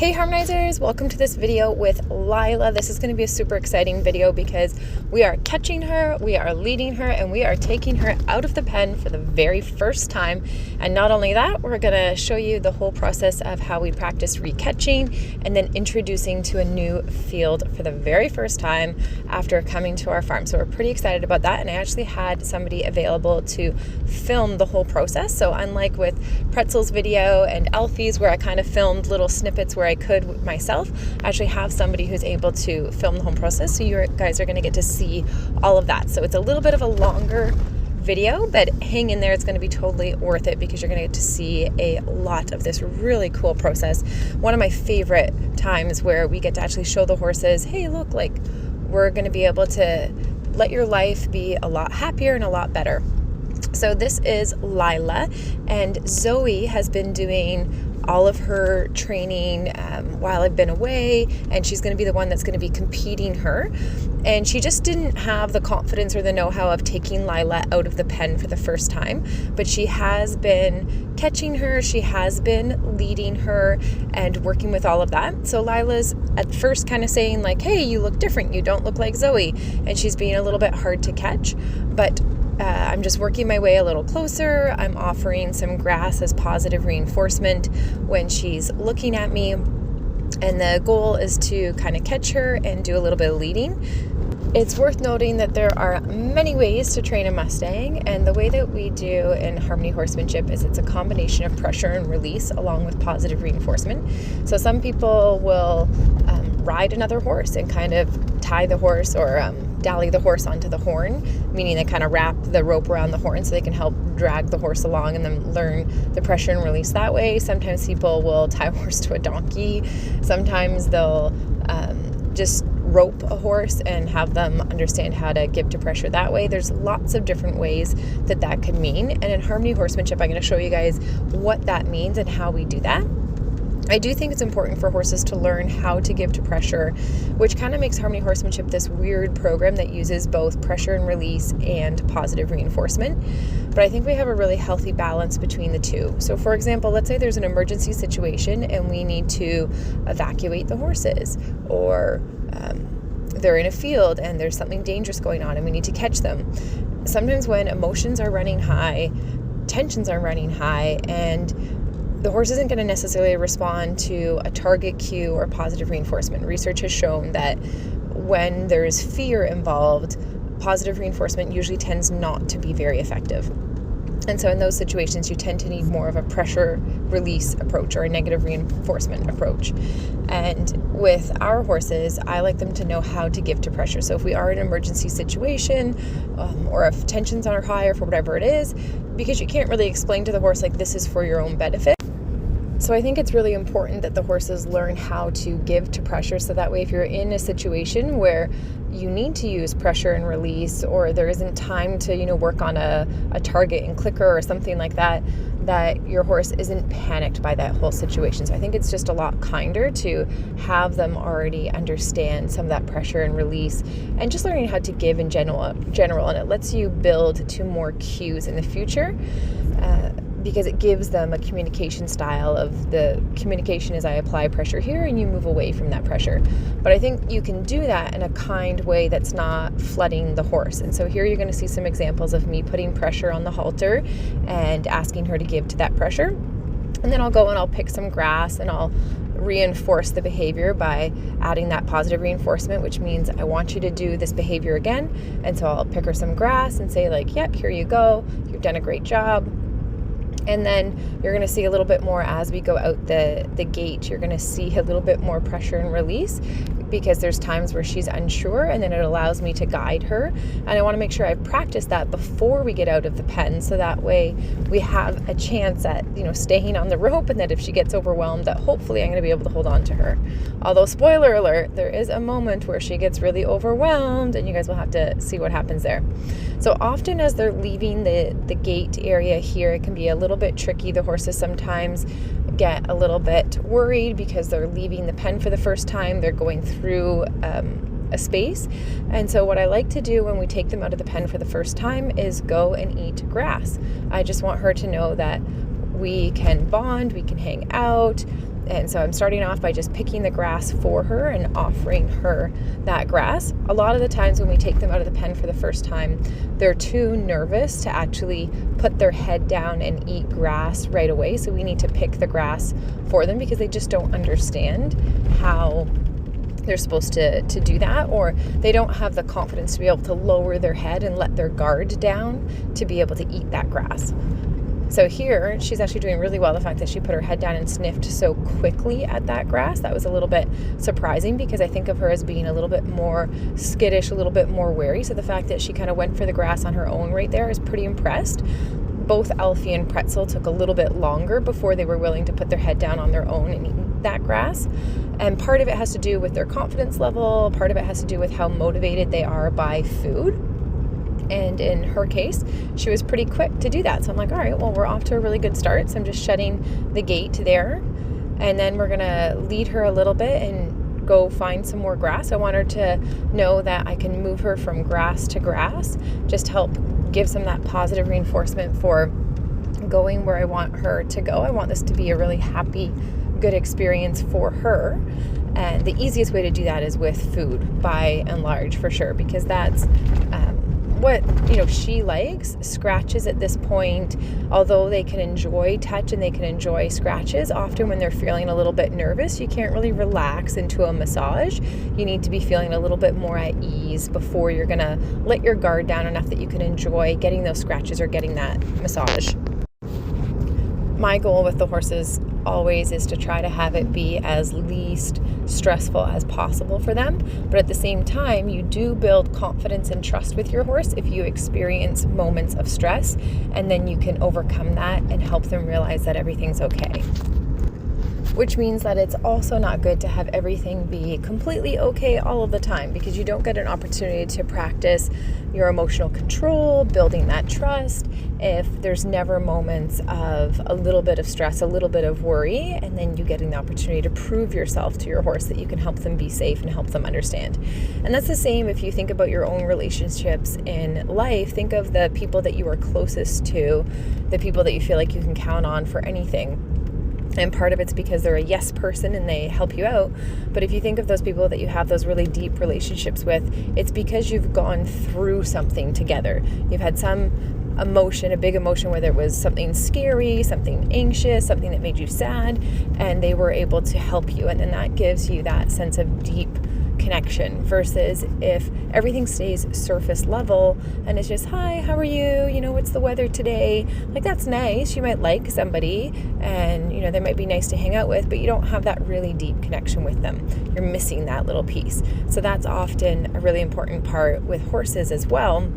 Hey Harmonizers, welcome to this video with Lila. This is going to be a super exciting video because we are catching her, we are leading her, and we are taking her out of the pen for the very first time. And not only that, we're going to show you the whole process of how we practice re-catching and then introducing to a new field for the very first time after coming to our farm. So we're pretty excited about that, and I actually had somebody available to film the whole process. So unlike with Pretzel's video and Alfie's where I kind of filmed little snippets where I could myself, I actually have somebody who's able to film the whole process, so you guys are going to get to see all of that. So it's a little bit of a longer video, but hang in there, it's going to be totally worth it because you're going to get to see a lot of this really cool process. One of my favorite times where we get to actually show the horses, hey look, like we're going to be able to let your life be a lot happier and a lot better. So this is Lila, and Zoe has been doing all of her training while I've been away, and she's going to be the one that's going to be competing her. And she just didn't have the confidence or the know-how of taking Lila out of the pen for the first time, but she has been catching her, she has been leading her and working with all of that. So Lila's at first kind of saying like, hey, you look different, you don't look like Zoe, and she's being a little bit hard to catch, but I'm just working my way a little closer. I'm offering some grass as positive reinforcement when she's looking at me. And the goal is to kind of catch her and do a little bit of leading. It's worth noting that there are many ways to train a Mustang, and the way that we do in Harmony Horsemanship is it's a combination of pressure and release along with positive reinforcement. So some people will ride another horse and kind of tie the horse or dally the horse onto the horn, meaning they kind of wrap the rope around the horn so they can help drag the horse along and then learn the pressure and release that way. Sometimes people will tie a horse to a donkey. Sometimes they'll just rope a horse and have them understand how to give to pressure that way. There's lots of different ways that that could mean. And in Harmony Horsemanship, I'm going to show you guys what that means and how we do that. I do think it's important for horses to learn how to give to pressure, which kind of makes Harmony Horsemanship this weird program that uses both pressure and release and positive reinforcement. But I think we have a really healthy balance between the two. So for example, let's say there's an emergency situation and we need to evacuate the horses, or they're in a field and there's something dangerous going on and we need to catch them. Sometimes when emotions are running high, tensions are running high, and the horse isn't going to necessarily respond to a target cue or positive reinforcement. Research has shown that when there's fear involved, positive reinforcement usually tends not to be very effective. And so in those situations, you tend to need more of a pressure release approach or a negative reinforcement approach. And with our horses, I like them to know how to give to pressure. So if we are in an emergency situation, or if tensions are high or for whatever it is, because you can't really explain to the horse like this is for your own benefit. So I think it's really important that the horses learn how to give to pressure, so that way if you're in a situation where you need to use pressure and release, or there isn't time to, work on a target and clicker or something like that, that your horse isn't panicked by that whole situation. So I think it's just a lot kinder to have them already understand some of that pressure and release and just learning how to give in general, and it lets you build to more cues in the future. Because it gives them a communication style of the communication is I apply pressure here and you move away from that pressure. But I think you can do that in a kind way that's not flooding the horse. And so here you're going to see some examples of me putting pressure on the halter and asking her to give to that pressure. And then I'll go and I'll pick some grass and I'll reinforce the behavior by adding that positive reinforcement, which means I want you to do this behavior again. And so I'll pick her some grass and say like, yep, here you go. You've done a great job. And then you're going to see a little bit more as we go out the gate. You're going to see a little bit more pressure and release because there's times where she's unsure, and then it allows me to guide her. And I want to make sure I've practiced that before we get out of the pen, so that way we have a chance at staying on the rope, and that if she gets overwhelmed, that hopefully I'm going to be able to hold on to her. Although spoiler alert, there is a moment where she gets really overwhelmed, and you guys will have to see what happens there. So often as they're leaving the gate area here, it can be a little bit tricky. The horses sometimes get a little bit worried because they're leaving the pen for the first time. They're going through a space. And so what I like to do when we take them out of the pen for the first time is go and eat grass. I just want her to know that we can bond, we can hang out, And so I'm starting off by just picking the grass for her and offering her that grass. A lot of the times when we take them out of the pen for the first time, they're too nervous to actually put their head down and eat grass right away. So we need to pick the grass for them because they just don't understand how they're supposed to do that, or they don't have the confidence to be able to lower their head and let their guard down to be able to eat that grass. So here, she's actually doing really well. The fact that she put her head down and sniffed so quickly at that grass, that was a little bit surprising because I think of her as being a little bit more skittish, a little bit more wary. So the fact that she kind of went for the grass on her own right there is pretty impressed. Both Elfie and Pretzel took a little bit longer before they were willing to put their head down on their own and eat that grass. And part of it has to do with their confidence level. Part of it has to do with how motivated they are by food. And in her case, she was pretty quick to do that. So I'm like, all right, well, we're off to a really good start. So I'm just shutting the gate there. And then we're going to lead her a little bit and go find some more grass. I want her to know that I can move her from grass to grass, just help give some that positive reinforcement for going where I want her to go. I want this to be a really happy, good experience for her. And the easiest way to do that is with food, by and large, for sure, because that's what she likes. Scratches at this point, although they can enjoy touch and they can enjoy scratches, often when they're feeling a little bit nervous, you can't really relax into a massage. You need to be feeling a little bit more at ease before you're gonna let your guard down enough that you can enjoy getting those scratches or getting that massage. My goal with the horses always is to try to have it be as least stressful as possible for them. But at the same time, you do build confidence and trust with your horse if you experience moments of stress, and then you can overcome that and help them realize that everything's okay. Which means that it's also not good to have everything be completely okay all of the time, because you don't get an opportunity to practice your emotional control, building that trust, if there's never moments of a little bit of stress, a little bit of worry, and then you getting the opportunity to prove yourself to your horse that you can help them be safe and help them understand. And that's the same if you think about your own relationships in life. Think of the people that you are closest to, the people that you feel like you can count on for anything. And part of it's because they're a yes person and they help you out. But if you think of those people that you have those really deep relationships with, it's because you've gone through something together. You've had some emotion, a big emotion, whether it was something scary, something anxious, something that made you sad, and they were able to help you. And then that gives you that sense of deep connection, versus if everything stays surface level and it's just, hi, how are you? What's the weather today? Like, that's nice. You might like somebody and, they might be nice to hang out with, but you don't have that really deep connection with them. You're missing that little piece. So that's often a really important part with horses as well,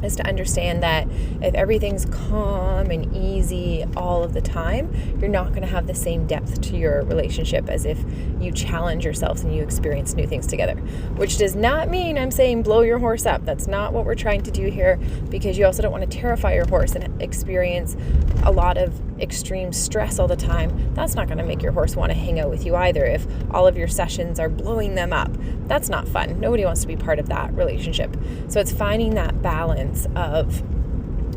is to understand that if everything's calm and easy all of the time, you're not going to have the same depth to your relationship as if you challenge yourselves and you experience new things together. Which does not mean I'm saying blow your horse up. That's not what we're trying to do here, because you also don't want to terrify your horse and experience a lot of extreme stress all the time. That's not going to make your horse want to hang out with you either. If all of your sessions are blowing them up, that's not fun. Nobody wants to be part of that relationship. So it's finding that balance of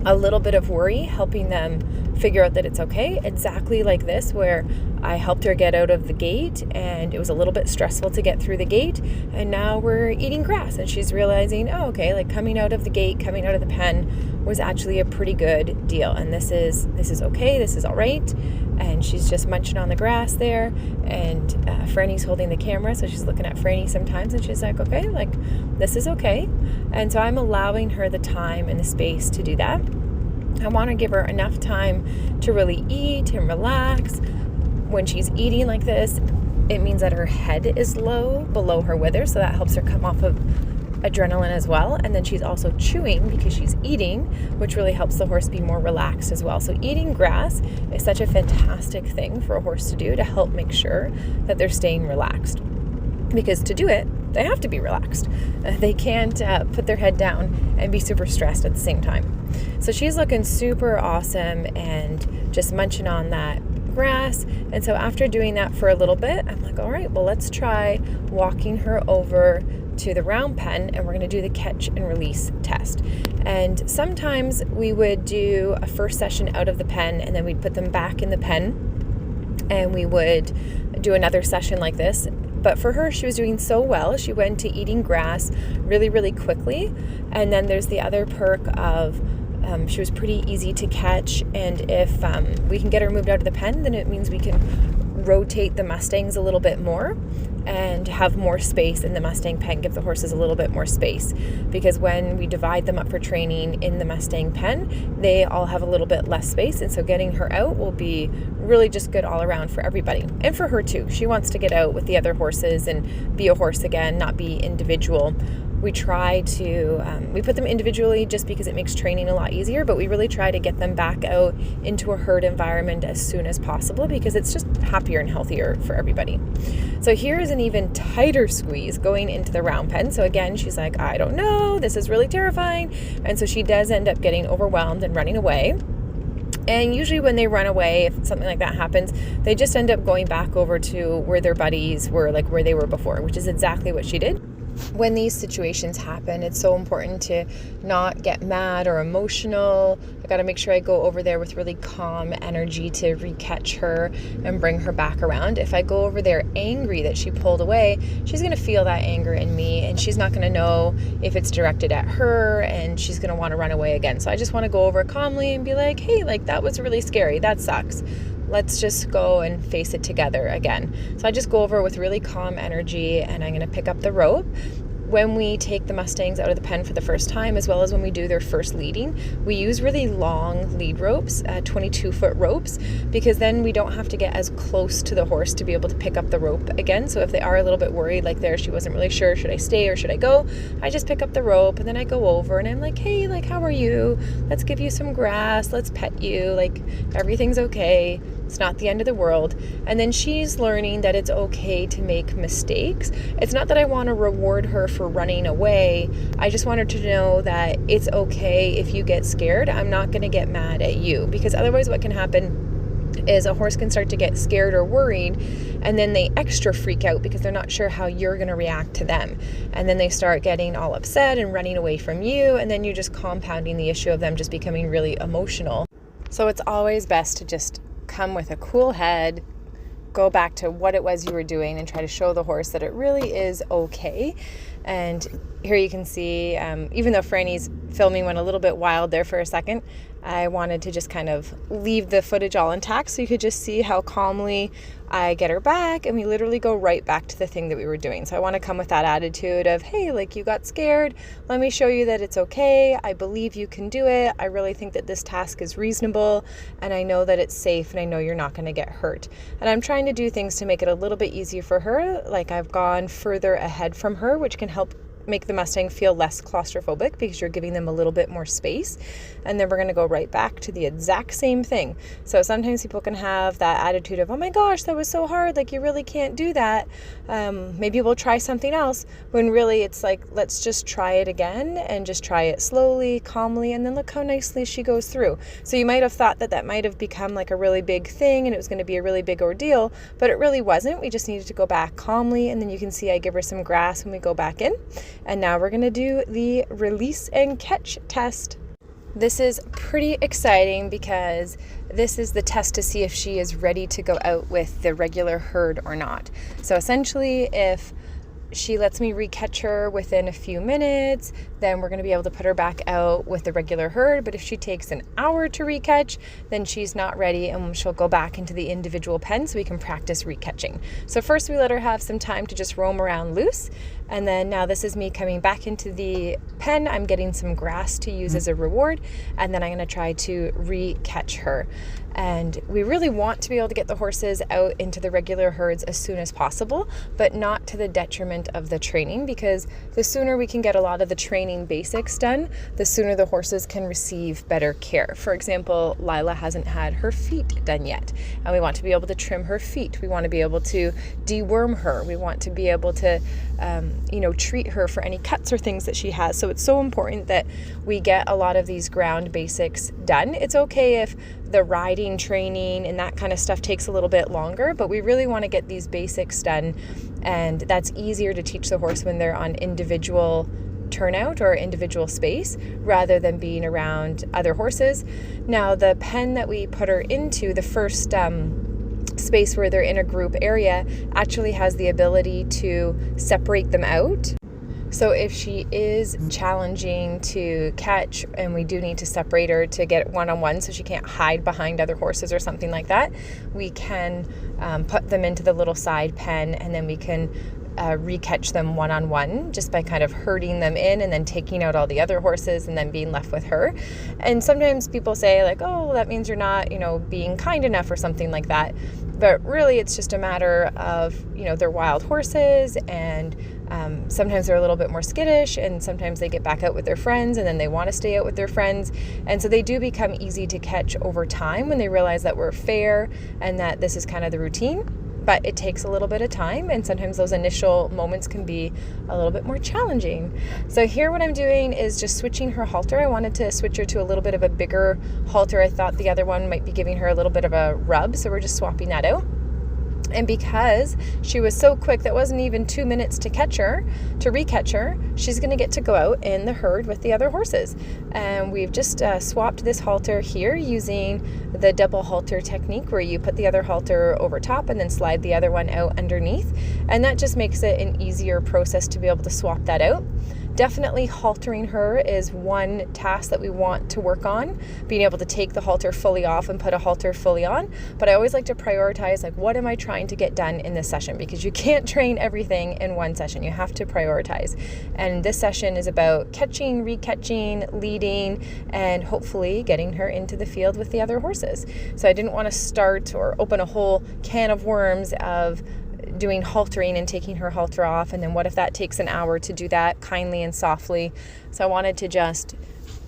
a little bit of worry, helping them figure out that it's okay. Exactly like this, where I helped her get out of the gate and it was a little bit stressful to get through the gate, and now we're eating grass and she's realizing, oh, okay, like coming out of the gate, coming out of the pen was actually a pretty good deal, and this is okay, this is all right. And she's just munching on the grass there, and Franny's holding the camera, so she's looking at Franny sometimes, and she's like, okay, like, this is okay. And so I'm allowing her the time and the space to do that. I want to give her enough time to really eat and relax. When she's eating like this, it means that her head is low, below her wither, so that helps her come off of adrenaline as well. And then she's also chewing because she's eating, which really helps the horse be more relaxed as well. So eating grass is such a fantastic thing for a horse to do to help make sure that they're staying relaxed, because to do it, they have to be relaxed. They can't put their head down and be super stressed at the same time. So she's looking super awesome and just munching on that grass. And so after doing that for a little bit, I'm like, all right, well, let's try walking her over to the round pen, and we're going to do the catch and release test. And sometimes we would do a first session out of the pen, and then we'd put them back in the pen and we would do another session like this. But for her, she was doing so well. She went to eating grass really, really quickly. And then there's the other perk of she was pretty easy to catch. And if we can get her moved out of the pen, then it means we can rotate the Mustangs a little bit more and have more space in the Mustang pen, give the horses a little bit more space. Because when we divide them up for training in the Mustang pen, they all have a little bit less space. And so getting her out will be really just good all around for everybody. And for her too. She wants to get out with the other horses and be a horse again, not be individual. We try to, we put them individually just because it makes training a lot easier, but we really try to get them back out into a herd environment as soon as possible because it's just happier and healthier for everybody. So here's an even tighter squeeze going into the round pen. So again, she's like, I don't know, this is really terrifying. And so she does end up getting overwhelmed and running away. And usually when they run away, if something like that happens, they just end up going back over to where their buddies were, like where they were before, which is exactly what she did. When these situations happen, it's so important to not get mad or emotional. I got to make sure I go over there with really calm energy to recatch her and bring her back around. If I go over there angry that she pulled away, she's going to feel that anger in me and she's not going to know if it's directed at her and she's going to want to run away again. So I just want to go over calmly and be like, hey, like that was really scary. That sucks. Let's just go and face it together again. So I just go over with really calm energy and I'm going to pick up the rope. When we take the Mustangs out of the pen for the first time, as well as when we do their first leading, we use really long lead ropes, 22-foot ropes, because then we don't have to get as close to the horse to be able to pick up the rope again. So if they are a little bit worried, like there, she wasn't really sure, should I stay or should I go? I just pick up the rope and then I go over and I'm like, hey, like, how are you? Let's give you some grass. Let's pet you. Like, everything's okay. It's not the end of the world. And then she's learning that it's okay to make mistakes. It's not that I want to reward her for running away. I just want her to know that it's okay if you get scared. I'm not going to get mad at you, because otherwise what can happen is a horse can start to get scared or worried, and then they extra freak out because they're not sure how you're going to react to them. And then they start getting all upset and running away from you, and then you're just compounding the issue of them just becoming really emotional. So it's always best to just come with a cool head, go back to what it was you were doing and try to show the horse that it really is okay. And here you can see, even though Franny's filming went a little bit wild there for a second, I wanted to just kind of leave the footage all intact so you could just see how calmly I get her back and we literally go right back to the thing that we were doing. So I want to come with that attitude of, hey, like, you got scared. Let me show you that it's okay. I believe you can do it. I really think that this task is reasonable and I know that it's safe and I know you're not going to get hurt. And I'm trying to do things to make it a little bit easier for her. Like, I've gone further ahead from her, which can help make the Mustang feel less claustrophobic because you're giving them a little bit more space. And then we're going to go right back to the exact same thing. So sometimes people can have that attitude of, oh my gosh, that was so hard, like you really can't do that. Maybe we'll try something else, when really it's like, let's just try it again and just try it slowly, calmly, and then look how nicely she goes through. So you might have thought that that might have become like a really big thing and it was going to be a really big ordeal, but it really wasn't. We just needed to go back calmly, and then you can see I give her some grass when we go back in. And now we're going to do the release and catch test. This is pretty exciting because this is the test to see if she is ready to go out with the regular herd or not. So essentially, if she lets me recatch her within a few minutes, then we're going to be able to put her back out with the regular herd. But if she takes an hour to recatch, then she's not ready and she'll go back into the individual pen so we can practice recatching. So first we let her have some time to just roam around loose. And then now this is me coming back into the pen. I'm getting some grass to use as a reward. And then I'm going to try to recatch her. And we really want to be able to get the horses out into the regular herds as soon as possible, but not to the detriment of the training, because the sooner we can get a lot of the training basics done, the sooner the horses can receive better care. For example, Lila hasn't had her feet done yet, and we want to be able to trim her feet. We want to be able to deworm her. We want to be able to treat her for any cuts or things that she has. So it's so important that we get a lot of these ground basics done. It's okay if the riding training and that kind of stuff takes a little bit longer, but we really want to get these basics done, and that's easier to teach the horse when they're on individual turnout or individual space rather than being around other horses. Now, the pen that we put her into, the first space where they're in a group area actually has the ability to separate them out. So if she is challenging to catch and we do need to separate her to get one-on-one so she can't hide behind other horses or something like that, we can put them into the little side pen, and then we can re-catch them one-on-one just by kind of herding them in and then taking out all the other horses and then being left with her. And sometimes people say like, oh, that means you're not, being kind enough or something like that. But really it's just a matter of, they're wild horses, and sometimes they're a little bit more skittish, and sometimes they get back out with their friends and then they want to stay out with their friends. And so they do become easy to catch over time when they realize that we're fair and that this is kind of the routine. But it takes a little bit of time, and sometimes those initial moments can be a little bit more challenging. So here what I'm doing is just switching her halter. I wanted to switch her to a little bit of a bigger halter. I thought the other one might be giving her a little bit of a rub, so we're just swapping that out. And because she was so quick, that wasn't even 2 minutes to recatch her, she's going to get to go out in the herd with the other horses. And we've just swapped this halter here using the double halter technique, where you put the other halter over top and then slide the other one out underneath. And that just makes it an easier process to be able to swap that out. Definitely haltering her is one task that we want to work on, being able to take the halter fully off and put a halter fully on. But I always like to prioritize, like, what am I trying to get done in this session? Because you can't train everything in one session. You have to prioritize. And this session is about catching, re-catching, leading, and hopefully getting her into the field with the other horses. So I didn't want to start or open a whole can of worms of doing haltering and taking her halter off, and then what if that takes an hour to do that kindly and softly. So I wanted to just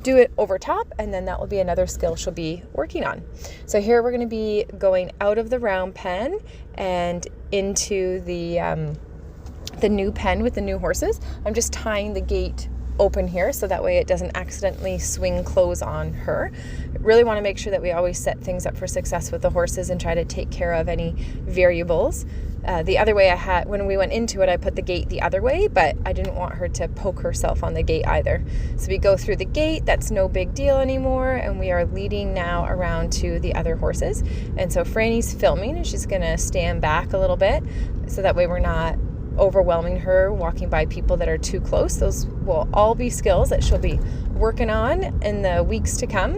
do it over top, and then that will be another skill she'll be working on. So here we're going to be going out of the round pen and into the new pen with the new horses. I'm just tying the gate open here so that way it doesn't accidentally swing close on her. Really want to make sure that we always set things up for success with the horses and try to take care of any variables. The other way when we went into it, I put the gate the other way, but I didn't want her to poke herself on the gate either. So we go through the gate, that's no big deal anymore, and we are leading now around to the other horses. And so Franny's filming, and she's going to stand back a little bit so that way we're not overwhelming her walking by people that are too close. Those will all be skills that she'll be working on in the weeks to come.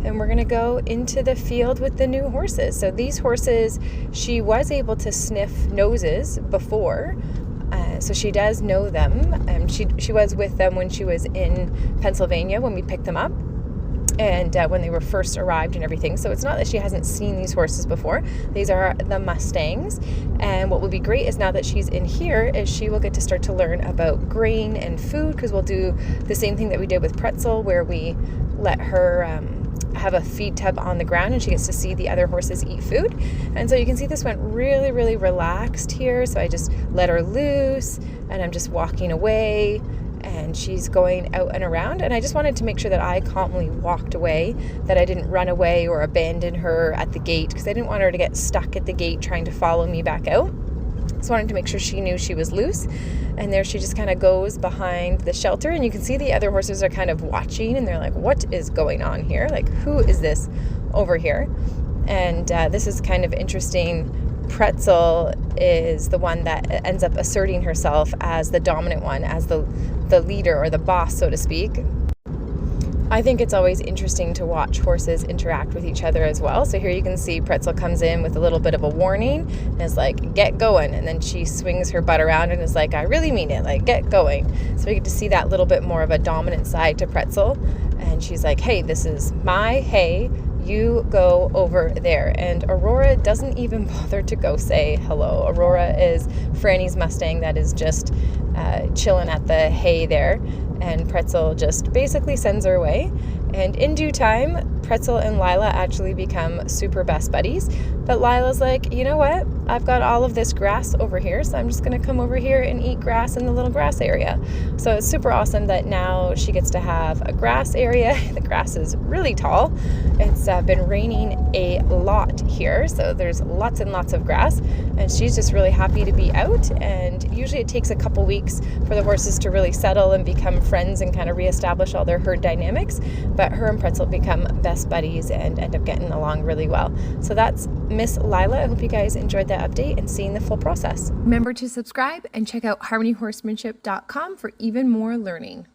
And we're going to go into the field with the new horses. So these horses, she was able to sniff noses before, so she does know them. She was with them when she was in Pennsylvania when we picked them up, and when they were first arrived and everything. So it's not that she hasn't seen these horses before. These are the Mustangs. And what will be great is now that she's in here is she will get to start to learn about grain and food, because we'll do the same thing that we did with Pretzel, where we let her have a feed tub on the ground and she gets to see the other horses eat food. And so you can see this went really, really relaxed here. So I just let her loose and I'm just walking away, and she's going out and around. And I just wanted to make sure that I calmly walked away, that I didn't run away or abandon her at the gate, because I didn't want her to get stuck at the gate trying to follow me back out. So I wanted to make sure she knew she was loose. And there she just kind of goes behind the shelter, and you can see the other horses are kind of watching, and they're like, what is going on here? Like, who is this over here? And this is kind of interesting. Pretzel is the one that ends up asserting herself as the dominant one, as the leader or the boss, so to speak. I think it's always interesting to watch horses interact with each other as well. So here you can see Pretzel comes in with a little bit of a warning and is like, get going. And then she swings her butt around and is like, I really mean it, like, get going. So we get to see that little bit more of a dominant side to Pretzel. And she's like, hey, this is my hay. You go over there. And Aurora doesn't even bother to go say hello. Aurora is Franny's Mustang that is just chilling at the hay there. And Pretzel just basically sends her away. And in due time, Pretzel and Lila actually become super best buddies. But Lila's like, you know what? I've got all of this grass over here, so I'm just going to come over here and eat grass in the little grass area. So it's super awesome that now she gets to have a grass area. The grass is really tall. It's been raining a lot here, so there's lots and lots of grass. And she's just really happy to be out. And usually it takes a couple weeks for the horses to really settle and become friends and kind of reestablish all their herd dynamics. But her and Pretzel become best best buddies and end up getting along really well. So that's Miss Lila. I hope you guys enjoyed that update and seeing the full process. Remember to subscribe and check out harmonyhorsemanship.com for even more learning.